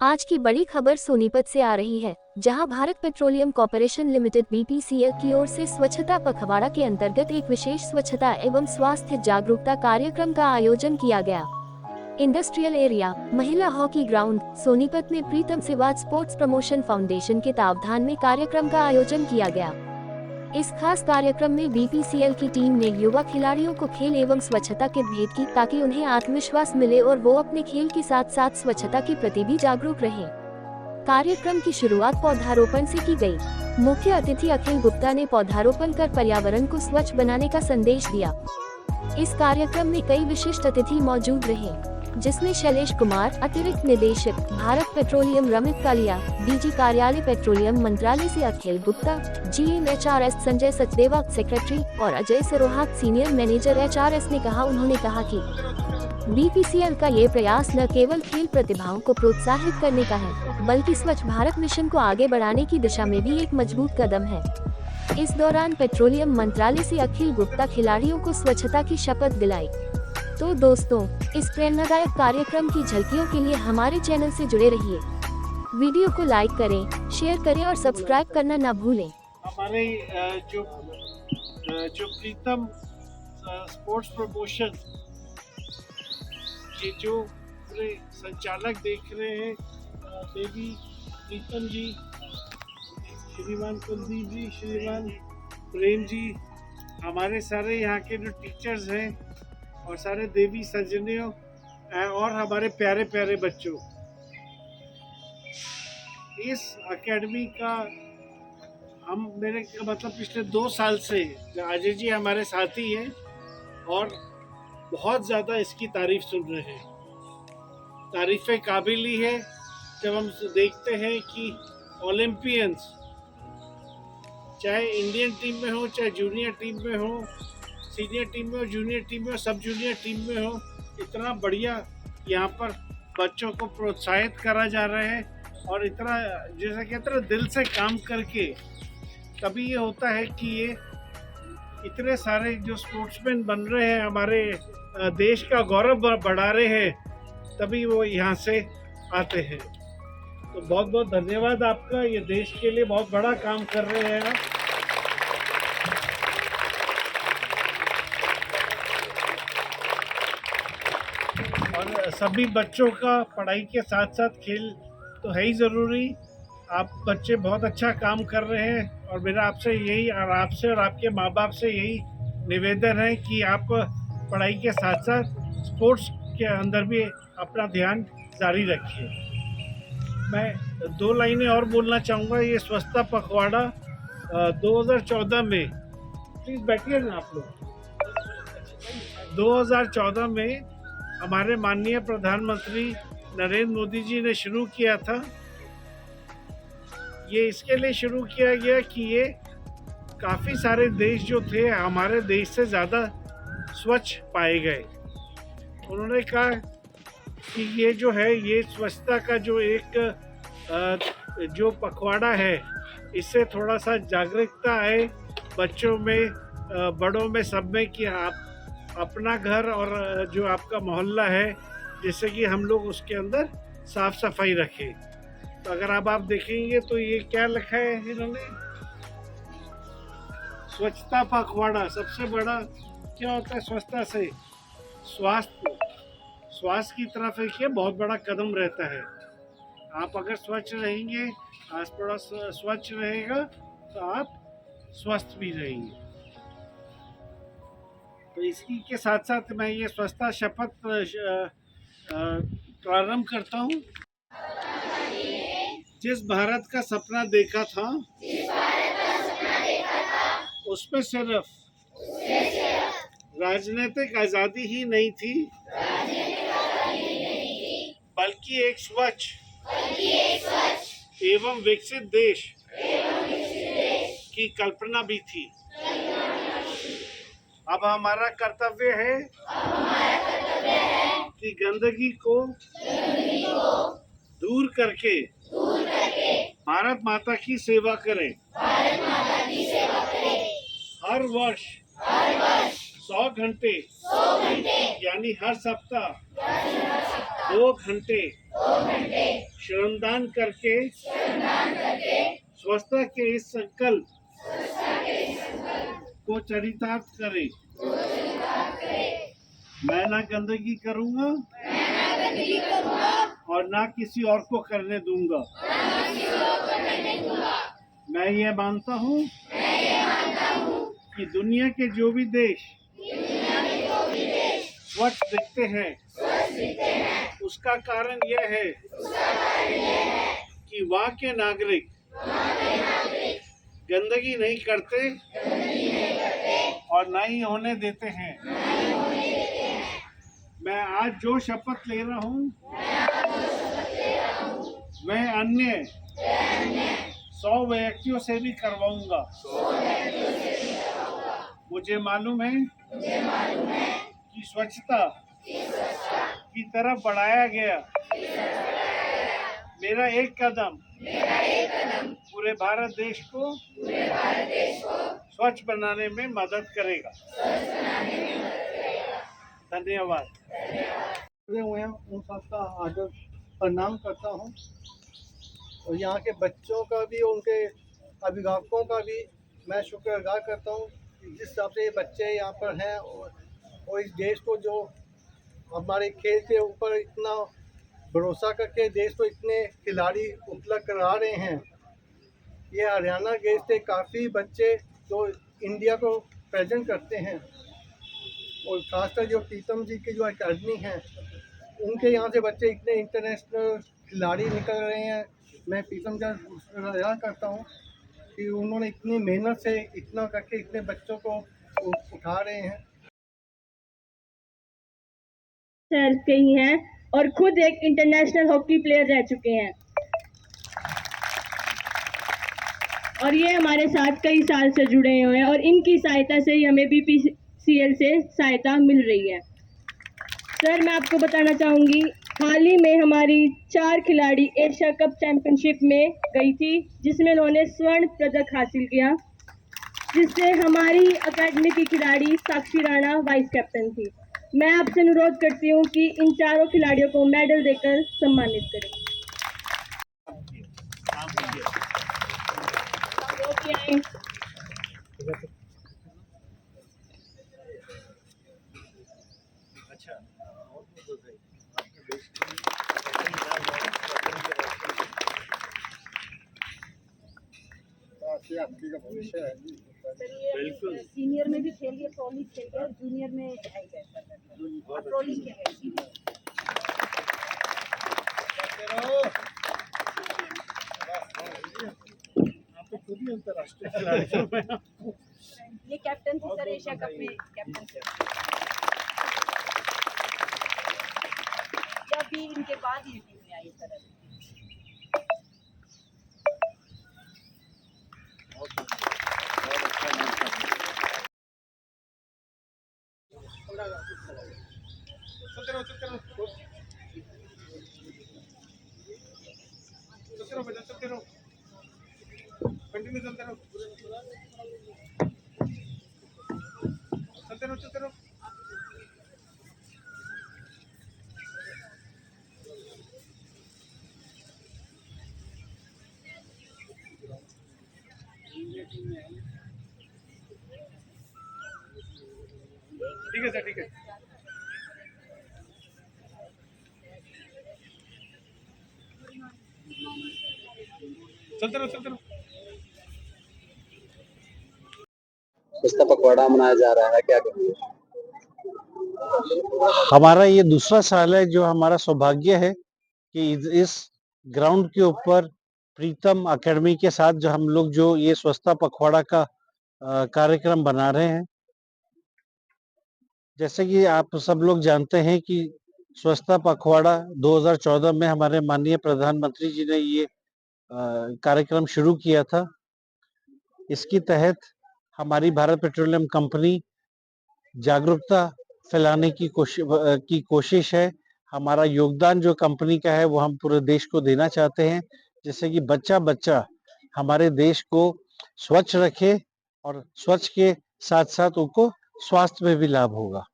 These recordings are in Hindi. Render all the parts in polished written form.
आज की बड़ी खबर सोनीपत से आ रही है, जहां Bharat petroleum corporation limited BPCL की ओर से स्वच्छता पखवाड़ा के अंतर्गत एक विशेष स्वच्छता एवं स्वास्थ्य जागरूकता कार्यक्रम का आयोजन किया गया। इंडस्ट्रियल एरिया महिला हॉकी ग्राउंड सोनीपत में प्रीतम सिवाज स्पोर्ट्स प्रमोशन फाउंडेशन के तत्वावधान में कार्यक्रम का आयोजन किया गया। इस खास कार्यक्रम में बीपीसीएल की टीम ने युवा खिलाड़ियों को खेल एवं स्वच्छता के भेंट की, ताकि उन्हें आत्मविश्वास मिले और वो अपने खेल के साथ साथ स्वच्छता के प्रति भी जागरूक रहें। कार्यक्रम की शुरुआत पौधारोपण से की गई। मुख्य अतिथि अखिल गुप्ता ने पौधारोपण कर पर्यावरण को स्वच्छ बनाने का संदेश दिया। इस कार्यक्रम में कई विशिष्ट अतिथि मौजूद रहे, जिसमें शैलेश कुमार, अतिरिक्त निदेशक भारत पेट्रोलियम रमित कालिया, डीजी कार्यालय पेट्रोलियम मंत्रालय से Akhil Gupta, GM HRS Sanjay Sachdeva secretary और Ajay Sarohat senior manager HRS ने कहा। उन्होंने कहा कि बीपीसीएल का ये प्रयास न केवल खेल प्रतिभाओं को प्रोत्साहित करने का है, बल्कि स्वच्छ भारत मिशन को आगे बढ़ाने की दिशा में भी एक मजबूत कदम है। इस दौरान पेट्रोलियम मंत्रालय से अखिल गुप्ता खिलाड़ियों को स्वच्छता की शपथ दिलाई। तो दोस्तों, इस प्रेरणादायक कार्यक्रम की झलकियों के लिए हमारे चैनल से जुड़े रहिए। वीडियो को लाइक करें, शेयर करें और सब्सक्राइब करना न भूलें। हमारे जो प्रीतम स्पोर्ट्स प्रमोशन के जो पूरे संचालक देख रहे हैं, देवी प्रीतम जी, श्रीमान कुलदीप जी, श्रीमान प्रेम जी, हमारे सारे यहाँ के जो टीचर्स हैं और सारे देवी सजनियों और हमारे प्यारे प्यारे बच्चों, इस एकेडमी का हम पिछले 2 साल से अजय जी हमारे साथी हैं और बहुत ज़्यादा इसकी तारीफ सुन रहे हैं। तारीफ़े काबिल ही है जब हम देखते हैं कि ओलंपियंस चाहे इंडियन टीम में हो, चाहे जूनियर टीम में हो, सीनियर टीम में हो, जूनियर टीम में हो, सब जूनियर टीम में हो, इतना बढ़िया यहाँ पर बच्चों को प्रोत्साहित करा जा रहा है और इतना जैसा कहते हैं दिल से काम करके तभी ये होता है कि ये इतने सारे जो स्पोर्ट्समैन बन रहे हैं, हमारे देश का गौरव बढ़ा रहे हैं, तभी वो यहाँ से आते हैं। तो बहुत बहुत धन्यवाद आपका, ये देश के लिए बहुत बड़ा काम कर रहे हैं आप। और सभी बच्चों का पढ़ाई के साथ साथ खेल तो है ही ज़रूरी। आप बच्चे बहुत अच्छा काम कर रहे हैं और मेरा आपसे यही और आपसे और आपके माँ बाप से यही निवेदन है कि आप पढ़ाई के साथ साथ स्पोर्ट्स के अंदर भी अपना ध्यान जारी रखिए। मैं 2 लाइनें और बोलना चाहूँगा। ये स्वच्छता पखवाड़ा 2014 में, प्लीज़ बैठिए ना आप लोग, 2014 में हमारे माननीय प्रधानमंत्री नरेंद्र मोदी जी ने शुरू किया था। ये इसके लिए शुरू किया गया कि ये काफ़ी सारे देश जो थे हमारे देश से ज़्यादा स्वच्छ पाए गए। उन्होंने कहा कि ये जो है, ये स्वच्छता का जो एक जो पखवाड़ा है, इससे थोड़ा सा जागरूकता आए बच्चों में, बड़ों में, सब में, कि आप अपना घर और जो आपका मोहल्ला है, जैसे कि हम लोग उसके अंदर साफ सफाई रखें। तो अगर आप देखेंगे तो ये क्या लिखा है इन्होंने, स्वच्छता पखवाड़ा। सबसे बड़ा क्या होता है स्वच्छता से? स्वास्थ्य की तरफ एक ये बहुत बड़ा कदम रहता है। आप अगर स्वच्छ रहेंगे, आस पड़ोस स्वच्छ रहेगा, तो आप स्वस्थ भी रहेंगे। तो इसी के साथ साथ मैं ये स्वच्छता शपथ प्रारंभ करता हूँ। जिस भारत का सपना देखा था, उसमें सिर्फ राजनीतिक आज़ादी ही नहीं थी, बल्कि एक स्वच्छ एवं विकसित देश की कल्पना भी थी। अब हमारा कर्तव्य है कि गंदगी को दूर करके भारत माता की सेवा करें। हर वर्ष 100 घंटे यानी हर सप्ताह 2 घंटे श्रमदान करके स्वच्छता के इस संकल्प को चरितार्थ करें। मैं ना गंदगी करूंगा और ना किसी और को करने दूंगा। मैं ये मानता हूँ कि दुनिया के जो भी देश स्वच्छ दिखते हैं उसका कारण यह है कि वहाँ के नागरिक गंदगी नहीं करते और ना ही होने देते हैं। मैं आज जो शपथ ले रहा हूँ मैं अन्य 100 व्यक्तियों से भी करवाऊंगा। मुझे मालूम है कि स्वच्छता की तरफ बढ़ाया गया मेरा एक कदम पूरे भारत देश को स्वच्छ बनाने में मदद करेगा। धन्यवाद। हुए हैं उन सबका आदर प्रणाम करता हूँ और यहाँ के बच्चों का भी उनके अभिभावकों का भी मैं शुक्रगुजार करता हूँ कि जिस हिसाब से ये बच्चे यहाँ पर हैं और इस देश को जो हमारे खेल के ऊपर इतना भरोसा करके देश को इतने खिलाड़ी उपलब्ध करा रहे हैं। ये हरियाणा गेम से काफ़ी बच्चे जो इंडिया को प्रेजेंट करते हैं और खासकर जो प्रीतम जी की जो अकेडमी है उनके यहाँ से बच्चे इतने इंटरनेशनल खिलाड़ी निकल रहे हैं। मैं प्रीतम का शुक्रिया करता हूँ कि उन्होंने इतनी मेहनत से इतना करके इतने बच्चों को उठा रहे हैं। शहर के ही हैं और खुद एक इंटरनेशनल हॉकी प्लेयर रह चुके हैं और ये हमारे साथ कई साल से जुड़े हुए हैं और इनकी सहायता से ही हमें BPCL से सहायता मिल रही है। सर, मैं आपको बताना चाहूँगी, हाल ही में हमारी 4 खिलाड़ी एशिया कप चैंपियनशिप में गई थी जिसमें उन्होंने स्वर्ण पदक हासिल किया, जिससे हमारी अकेडमी की खिलाड़ी साक्षी राणा वाइस कैप्टन थी। मैं आपसे अनुरोध करती हूँ कि इन चारों खिलाड़ियों को मेडल देकर सम्मानित करें। बिल्कुल। सीनियर में भी खेलिए, ट्रॉली खेलिए और जूनियर में ट्रॉली खेलिए। अंतरराष्ट्रीय खिलाड़ियों में ये कैप्टन थी सर, एशिया कप में कैप्टन थे। जब भी इनके बाद ये टीम में आई सर। चलते रहो, कंटिन्यू चलते रहो, चलते रहो। ठीक है सर, ठीक है। चलते रहो। स्वच्छता पखवाड़ा मनाया जा रहा है, क्या कहेंगे? हमारा ये दूसरा साल है जो हमारा सौभाग्य है कि इस ग्राउंड के ऊपर प्रीतम एकेडमी के साथ जो हम लोग जो ये स्वच्छता पखवाड़ा का कार्यक्रम बना रहे हैं। जैसे कि आप सब लोग जानते हैं कि स्वच्छता पखवाड़ा 2014 में हमारे माननीय प्रधानमंत्री जी ने ये कार्यक्रम शुरू किया था। इसके तहत हमारी भारत पेट्रोलियम कंपनी जागरूकता फैलाने की कोशिश है। हमारा योगदान जो कंपनी का है वो हम पूरे देश को देना चाहते हैं, जिससे कि बच्चा हमारे देश को स्वच्छ रखे और स्वच्छ के साथ साथ उनको स्वास्थ्य में भी लाभ होगा।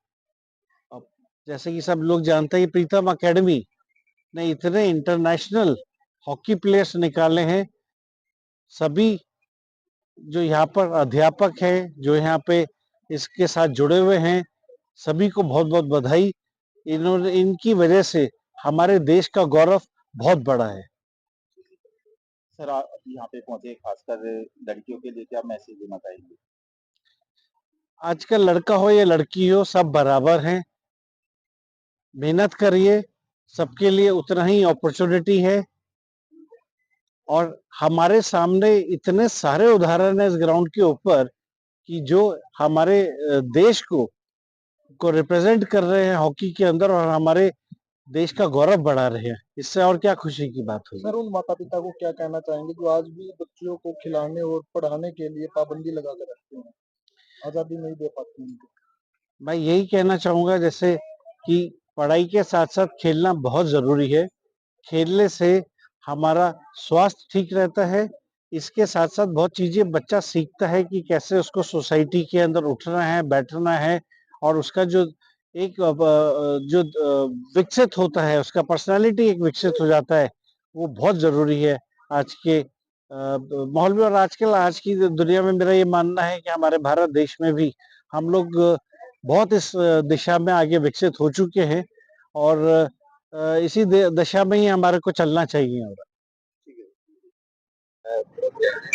अब जैसे कि सब लोग जानते हैं प्रीतम एकेडमी ने इतने इंटरनेशनल हॉकी प्लेयर्स निकाले हैं। सभी जो यहाँ पर अध्यापक हैं, जो यहाँ पे इसके साथ जुड़े हुए हैं, सभी को बहुत बहुत बधाई। इनकी वजह से हमारे देश का गौरव बहुत बड़ा है। सर, आप यहाँ पे पहुंचे, खासकर लड़कियों के लिए क्या मैसेज देना चाहेंगे? आजकल लड़का हो या लड़की हो, सब बराबर हैं। मेहनत करिए, सबके लिए उतना ही अपॉर्चुनिटी है। और हमारे सामने इतने सारे उदाहरण हैं इस ग्राउंड के ऊपर कि जो हमारे देश को रिप्रेजेंट कर रहे हैं हॉकी के अंदर, और हमारे देश का गौरव बढ़ा रहे हैं। इससे और क्या खुशी की बात होगी। सर, उन माता पिता को क्या कहना चाहेंगे जो आज भी बच्चों को खिलाने और पढ़ाने के लिए पाबंदी लगा कर रखते हैं, आजादी नहीं दे पाते उनको? मैं यही कहना चाहूंगा जैसे कि पढ़ाई के साथ साथ खेलना बहुत जरूरी है। खेलने से हमारा स्वास्थ्य ठीक रहता है। इसके साथ साथ बहुत चीजें बच्चा सीखता है कि कैसे उसको सोसाइटी के अंदर उठना है, बैठना है, और उसका जो एक विकसित होता है, उसका पर्सनालिटी एक विकसित हो जाता है। वो बहुत जरूरी है आज के माहौल में। और आजकल आज की दुनिया में मेरा ये मानना है कि हमारे भारत देश में भी हम लोग बहुत इस दिशा में आगे विकसित हो चुके हैं, और इसी दशा में ही हमारे को चलना चाहिए। और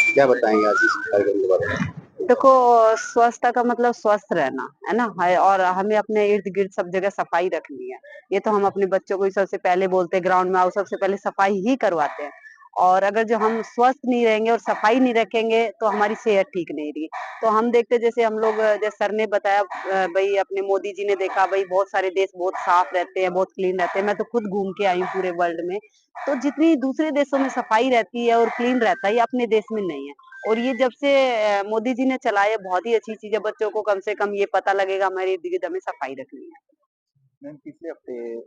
क्या बताएंगे आज इस कार्यक्रम के बारे में? देखो, स्वच्छता का मतलब स्वस्थ रहना है ना है, और हमें अपने इर्द गिर्द सब जगह सफाई रखनी है। ये तो हम अपने बच्चों को ही सबसे पहले बोलते हैं, ग्राउंड में आओ, सबसे पहले सफाई ही करवाते हैं। और अगर जो हम स्वस्थ नहीं रहेंगे और सफाई नहीं रखेंगे तो हमारी सेहत ठीक नहीं रही। तो हम देखते, जैसे हम लोग, जैसे सर ने बताया, भाई अपने मोदी जी ने देखा, भाई बहुत सारे देश बहुत साफ रहते हैं, बहुत क्लीन रहते हैं। मैं तो खुद घूम के आई हूँ पूरे वर्ल्ड में। तो जितनी दूसरे देशों में सफाई रहती है और क्लीन रहता है, ये अपने देश में नहीं है। और ये जब से मोदी जी ने चलाया, बहुत ही अच्छी चीज है। बच्चों को कम से कम ये पता लगेगा हमारे इर्द गिर्द हमें सफाई रखनी है। मैम, पिछले हफ्ते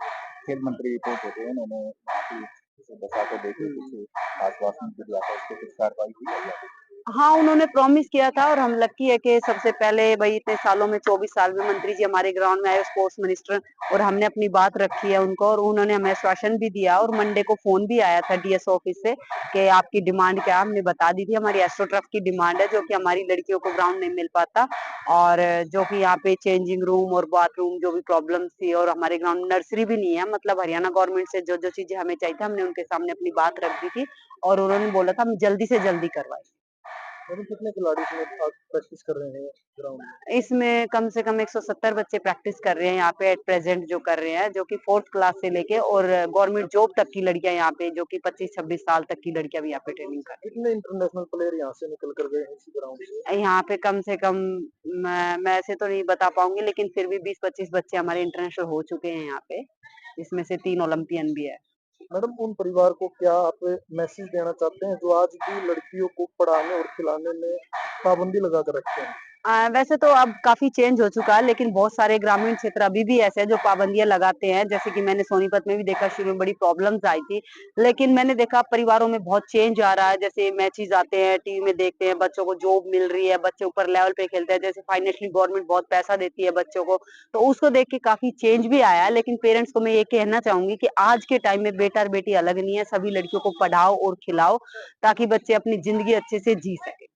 खेल मंत्री रिपोर्ट होते हैं, उन्होंने वहाँ की किसी दशा को देखे कुछ आश्वासन भी दिया था, उस पर कुछ कार्रवाई हुई है क्या? हाँ, उन्होंने प्रॉमिस किया था, और हम लकी है कि सबसे पहले भाई इतने सालों में 24 साल में मंत्री जी हमारे ग्राउंड में आए, स्पोर्ट्स मिनिस्टर, और हमने अपनी बात रखी है उनको, और उन्होंने हमें आश्वासन भी दिया। और मंडे को फोन भी आया था डीएस ऑफिस से कि आपकी डिमांड क्या है। हमने बता दी थी, हमारी एस्ट्रोटर्फ की डिमांड है, जो कि हमारी लड़कियों को ग्राउंड नहीं मिल पाता, और जो कि यहाँ पे चेंजिंग रूम और बाथरूम जो भी प्रॉब्लम थी, और हमारे ग्राउंड में नर्सरी भी नहीं है। मतलब हरियाणा गवर्नमेंट से जो जो चीजें हमें चाहिए थी, हमने उनके सामने अपनी बात रख दी थी, और उन्होंने बोला था हम जल्दी से जल्दी करवाए। मैडम, कितने खिलाड़ी इसमें आज प्रैक्टिस कर रहे हैं ग्राउंड में? इसमें कम से कम 170 बच्चे प्रैक्टिस कर रहे हैं यहाँ पे एट प्रेजेंट, जो कर रहे हैं, जो कि 4th क्लास से लेके और गवर्नमेंट जॉब तक की लड़कियां यहाँ पे, जो कि 25-26 साल तक की लड़कियां भी यहाँ पे ट्रेनिंग कर कितने इंटरनेशनल प्लेयर यहाँ से निकल कर गए हैं इसी ग्राउंड से? रही हैं। यहाँ पे कम से कम, मैं ऐसे तो नहीं बता पाऊंगी, लेकिन फिर भी 20-25 बच्चे हमारे इंटरनेशनल हो चुके हैं यहाँ पे। इसमें से 3 ओलंपियन भी है। मैडम, उन परिवार को क्या आप मैसेज देना चाहते हैं जो आज भी लड़कियों को पढ़ाने और खिलाने में पाबंदी लगा कर रखते हैं? वैसे तो अब काफी चेंज हो चुका है, लेकिन बहुत सारे ग्रामीण क्षेत्र अभी भी ऐसे हैं जो पाबंदियां लगाते हैं। जैसे कि मैंने सोनीपत में भी देखा, शुरू में बड़ी प्रॉब्लम्स आई थी, लेकिन मैंने देखा परिवारों में बहुत चेंज आ रहा है। जैसे मैचेस आते हैं, टीवी में देखते हैं, बच्चों को जॉब मिल रही है, बच्चे ऊपर लेवल पे खेलते हैं, जैसे फाइनेंशियली गवर्नमेंट बहुत पैसा देती है बच्चों को, तो उसको देख के काफी चेंज भी आया है। लेकिन पेरेंट्स को मैं ये कहना चाहूंगी कि आज के टाइम में बेटा और बेटी अलग नहीं है, सभी लड़कियों को पढ़ाओ और खिलाओ, ताकि बच्चे अपनी जिंदगी अच्छे से जी सके।